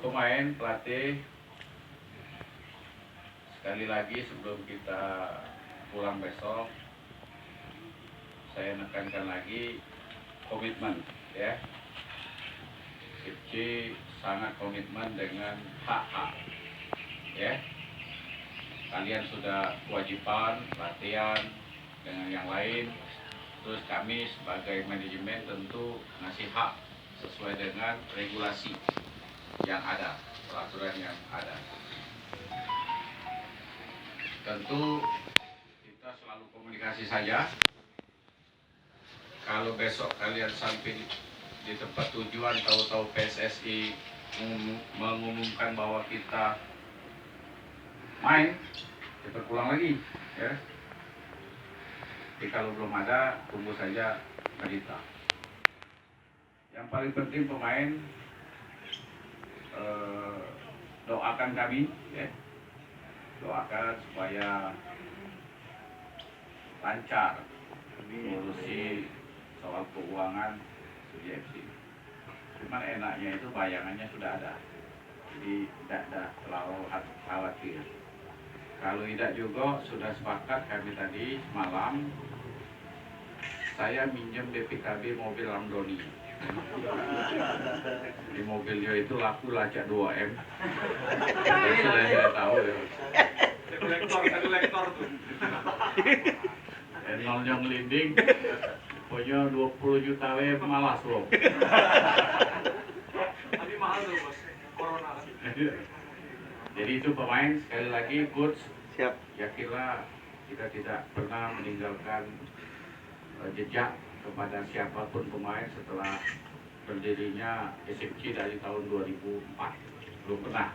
pemain, pelatih, sekali lagi sebelum kita pulang besok, saya nekankan lagi komitmen, ya. Sipci sangat komitmen dengan hak-hak, ya. Kalian sudah kewajiban latihan dengan yang lain, terus kami sebagai manajemen tentu ngasih hak sesuai dengan regulasi yang ada, peraturan yang ada. Tentu kita selalu komunikasi saja. Kalau besok kalian sampai di tempat tujuan, tahu-tahu PSSI mengumumkan bahwa kita main, kita pulang lagi, ya. Jadi kalau belum ada, tunggu saja berita. Yang paling penting pemain, doakan kami, ya. Doakan supaya lancar ngurusi soal keuangan Suji FC. Cuman enaknya itu bayangannya sudah ada, jadi tidak terlalu khawatir. Kalau tidak juga sudah sepakat kami tadi malam, saya minjem BPKB mobil Ramdhani. Di mobilnya itu laku lacak 2M. Sudah saya tahu ya. Satu lektor tuh. Nolnya ngelinding, pokoknya 20 juta malas loh. Tapi mahal tuh bos, corona kan. Jadi itu pemain, sekali lagi coach, siap. Yakinlah kita tidak pernah meninggalkan jejak kepada siapapun pemain setelah berdirinya SMC dari tahun 2004. Belum pernah.